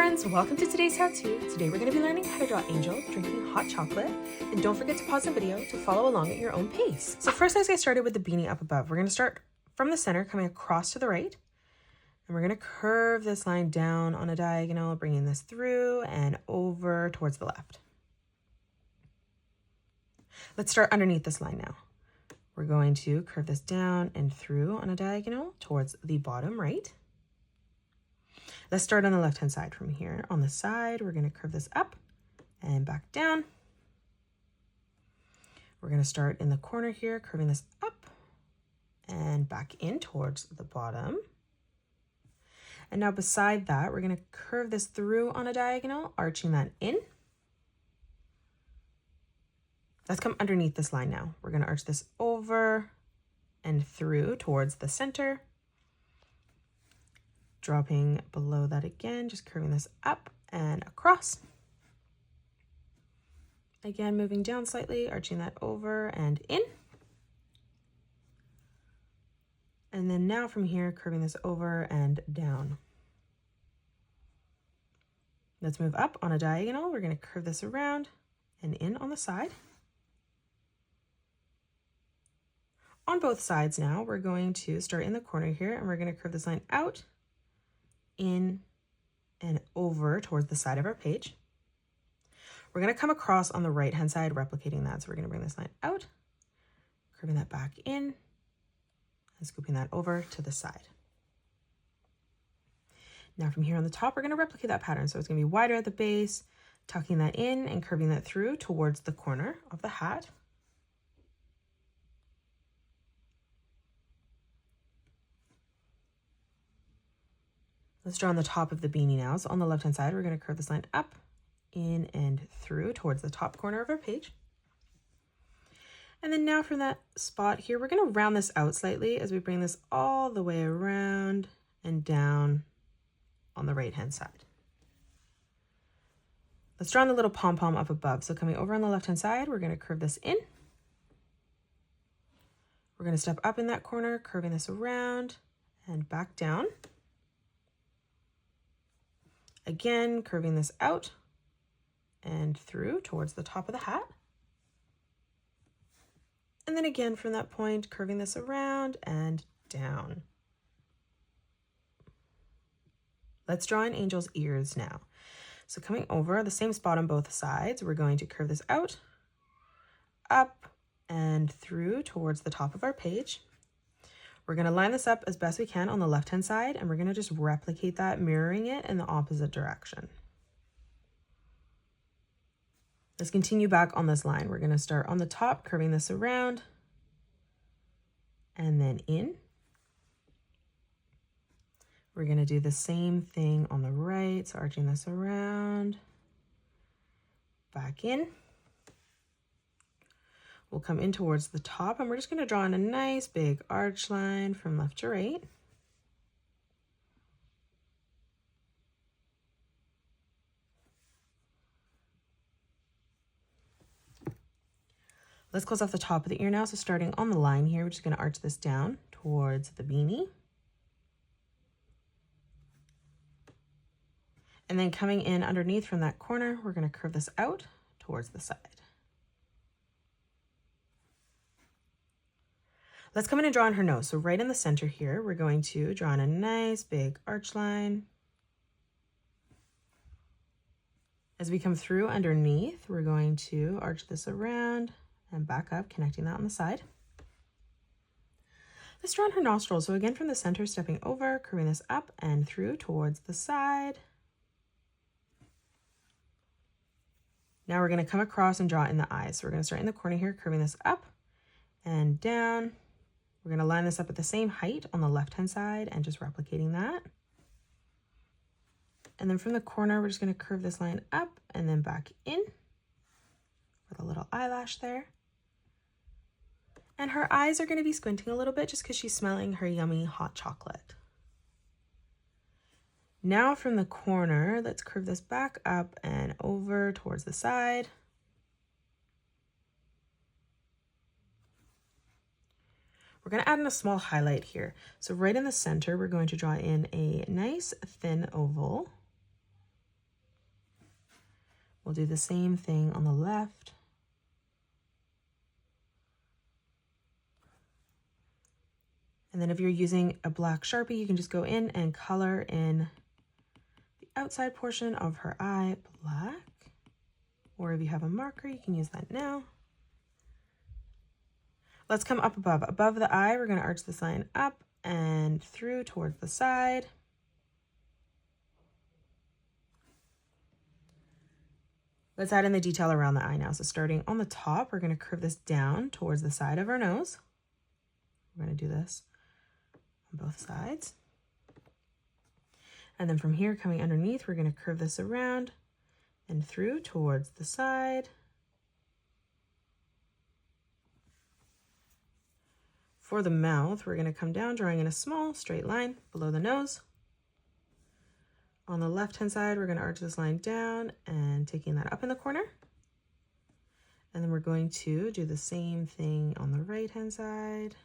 friends, welcome to today's how-to. Today we're going to be learning how to draw Angel drinking hot chocolate, and don't forget to pause the video to follow along at your own pace. So first, let's get started with the beanie up above. We're going to start from the center, coming across to the right, and we're going to curve this line down on a diagonal, bringing this through and over towards the left. Let's start underneath this line now. We're going to curve this down and through on a diagonal towards the bottom right. Let's start on the left-hand side from here. On the side, we're going to curve this up and back down. We're going to start in the corner here, curving this up and back in towards the bottom. And now beside that, we're going to curve this through on a diagonal, arching that in. Let's come underneath this line now. We're going to arch this over and through towards the center. Dropping below that again, just curving this up and across. Again, moving down slightly, arching that over and in. And then now from here, curving this over and down. Let's move up on a diagonal. We're going to curve this around and in on the side. On both sides now, we're going to start in the corner here, and we're going to curve this line out, in and over towards the side of our page. We're going to come across on the right hand side, replicating that. So we're going to bring this line out, curving that back in, and scooping that over to the side. Now from here on the top, we're going to replicate that pattern. So it's going to be wider at the base, tucking that in and curving that through towards the corner of the hat. Let's draw on the top of the beanie now. So on the left-hand side, we're going to curve this line up, in, and through towards the top corner of our page. And then now from that spot here, we're going to round this out slightly as we bring this all the way around and down on the right-hand side. Let's draw on the little pom-pom up above. So coming over on the left-hand side, we're going to curve this in. We're going to step up in that corner, curving this around and back down. Again, curving this out and through towards the top of the hat. And then again from that point, curving this around and down. Let's draw in Angel's ears now. So coming over the same spot on both sides, we're going to curve this out, up and through towards the top of our page. We're going to line this up as best we can on the left-hand side, and we're going to just replicate that, mirroring it in the opposite direction. Let's continue back on this line. We're going to start on the top, curving this around, and then in. We're going to do the same thing on the right, so arching this around, back in. We'll come in towards the top, and we're just going to draw in a nice big arch line from left to right. Let's close off the top of the ear now. So starting on the line here, we're just going to arch this down towards the beanie. And then coming in underneath from that corner, we're going to curve this out towards the side. Let's come in and draw on her nose. So right in the center here, we're going to draw in a nice big arch line. As we come through underneath, we're going to arch this around and back up, connecting that on the side. Let's draw on her nostrils. So again, from the center, stepping over, curving this up and through towards the side. Now we're going to come across and draw in the eyes. So we're going to start in the corner here, curving this up and down. We're going to line this up at the same height on the left-hand side and just replicating that. And then from the corner, we're just going to curve this line up and then back in with a little eyelash there. And her eyes are going to be squinting a little bit just because she's smelling her yummy hot chocolate. Now from the corner, let's curve this back up and over towards the side. We're going to add in a small highlight here. So right in the center, we're going to draw in a nice thin oval. We'll do the same thing on the left. And then if you're using a black Sharpie, you can just go in and color in the outside portion of her eye black. Or if you have a marker, you can use that now. Let's come up above. Above the eye, we're going to arch this line up and through towards the side. Let's add in the detail around the eye now. So starting on the top, we're going to curve this down towards the side of our nose. We're going to do this on both sides. And then from here, coming underneath, we're going to curve this around and through towards the side. For the mouth, we're going to come down, drawing in a small straight line below the nose. On the left-hand side, we're going to arch this line down and taking that up in the corner. And then we're going to do the same thing on the right-hand side.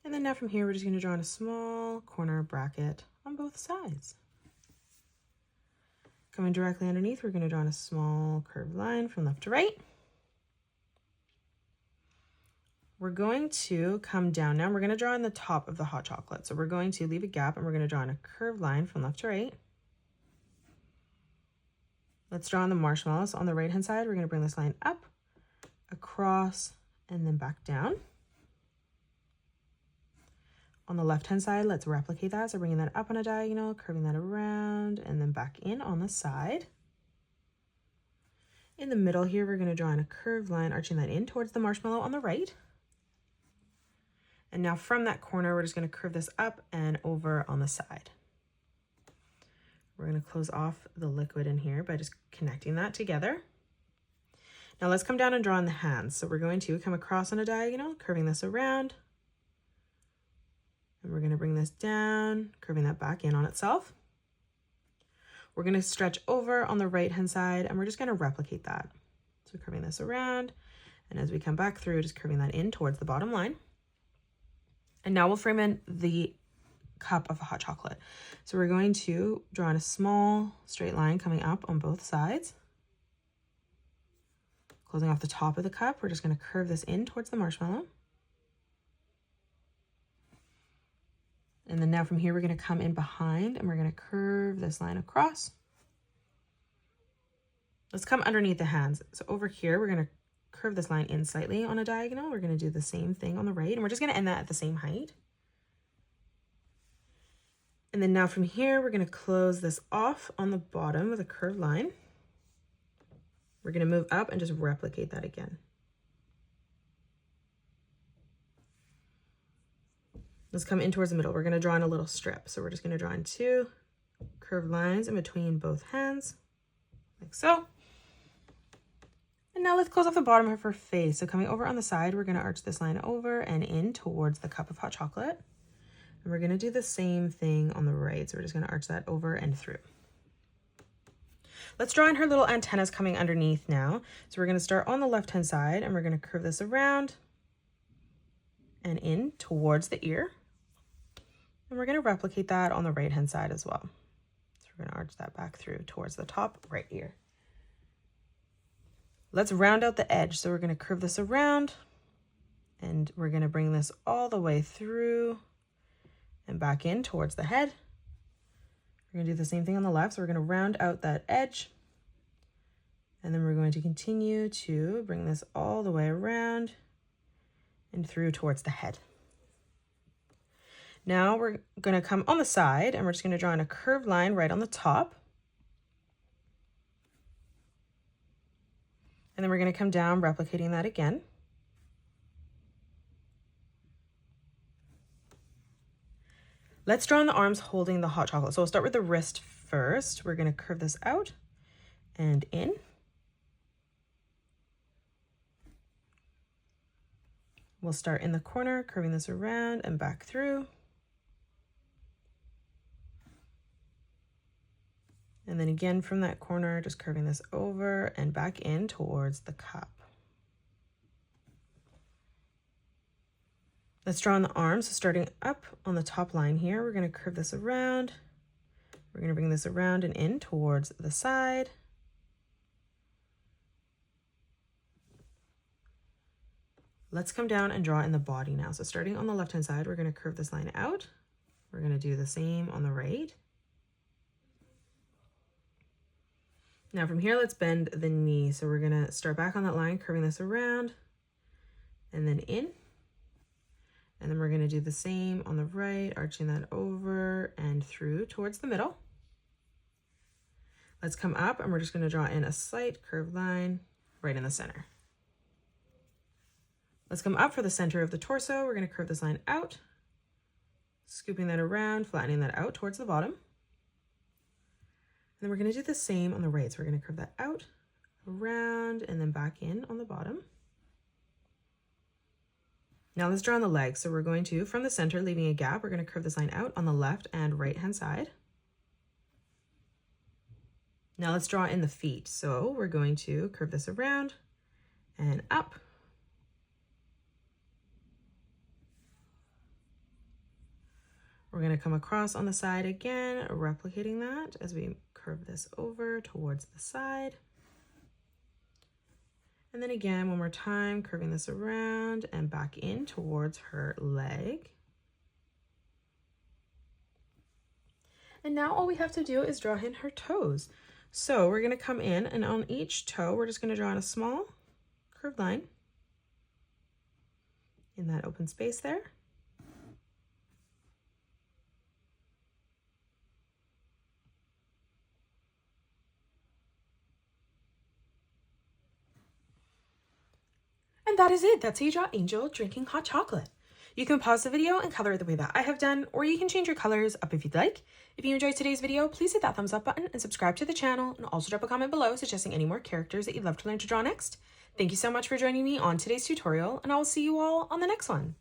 And then now from here, we're just going to draw in a small corner bracket on both sides. Coming directly underneath, we're going to draw in a small curved line from left to right. We're going to come down now. We're going to draw in the top of the hot chocolate. So we're going to leave a gap and we're going to draw in a curved line from left to right. Let's draw in the marshmallows. On the right-hand side, we're going to bring this line up, across, and then back down. On the left-hand side, let's replicate that. So bringing that up on a diagonal, curving that around, and then back in on the side. In the middle here, we're going to draw in a curved line, arching that in towards the marshmallow on the right. And now from that corner, we're just going to curve this up and over on the side. We're going to close off the liquid in here by just connecting that together. Now let's come down and draw in the hands. So we're going to come across on a diagonal, curving this around. And we're going to bring this down, curving that back in on itself. We're going to stretch over on the right-hand side, and we're just going to replicate that. So curving this around, and as we come back through, just curving that in towards the bottom line. And now we'll frame in the cup of hot chocolate. So we're going to draw in a small straight line coming up on both sides. Closing off the top of the cup, we're just going to curve this in towards the marshmallow. And then now from here, we're going to come in behind and we're going to curve this line across. Let's come underneath the hands. So over here, we're going to curve this line in slightly on a diagonal. We're going to do the same thing on the right, and we're just going to end that at the same height. And then now from here, we're going to close this off on the bottom with a curved line. We're going to move up and just replicate that again. Let's come in towards the middle. We're going to draw in a little strip. So we're just going to draw in 2 curved lines in between both hands, like so. And now let's close off the bottom of her face. So coming over on the side, we're going to arch this line over and in towards the cup of hot chocolate. And we're going to do the same thing on the right. So we're just going to arch that over and through. Let's draw in her little antennas coming underneath now. So we're going to start on the left-hand side and we're going to curve this around and in towards the ear. And we're going to replicate that on the right-hand side as well. So we're going to arch that back through towards the top right ear. Let's round out the edge. So we're going to curve this around and we're going to bring this all the way through and back in towards the head. We're going to do the same thing on the left. So we're going to round out that edge. And then we're going to continue to bring this all the way around and through towards the head. Now we're going to come on the side and we're just going to draw in a curved line right on the top. And then we're going to come down, replicating that again. Let's draw in the arms holding the hot chocolate. So we'll start with the wrist first. We're going to curve this out and in. We'll start in the corner, curving this around and back through. And then again from that corner, just curving this over and back in towards the cup. Let's draw on the arms. So starting up on the top line here, we're going to curve this around We're going to bring this around and in towards the side. Let's come down and draw in the body now. So starting on the left-hand side, we're going to curve this line out. We're going to do the same on the right. Now from here, let's bend the knee. So we're going to start back on that line, curving this around and then in. And then we're going to do the same on the right, arching that over and through towards the middle. Let's come up and we're just going to draw in a slight curved line right in the center. Let's come up for the center of the torso. We're going to curve this line out, scooping that around, flattening that out towards the bottom. And then we're going to do the same on the right. So we're going to curve that out, around, and then back in on the bottom. Now let's draw on the legs. So we're going to, from the center, leaving a gap, we're going to curve this line out on the left and right-hand side. Now let's draw in the feet. So we're going to curve this around and up. We're going to come across on the side again, replicating that as we curve this over towards the side. And then again, one more time, curving this around and back in towards her leg. And now all we have to do is draw in her toes. So we're going to come in and on each toe, we're just going to draw in a small curved line in that open space there. And that is it. That's how you draw Angel drinking hot chocolate. You can pause the video and color it the way that I have done, or you can change your colors up if you'd like. If you enjoyed today's video, please hit that thumbs up button and subscribe to the channel, and also drop a comment below suggesting any more characters that you'd love to learn to draw next. Thank you so much for joining me on today's tutorial, and I will see you all on the next one.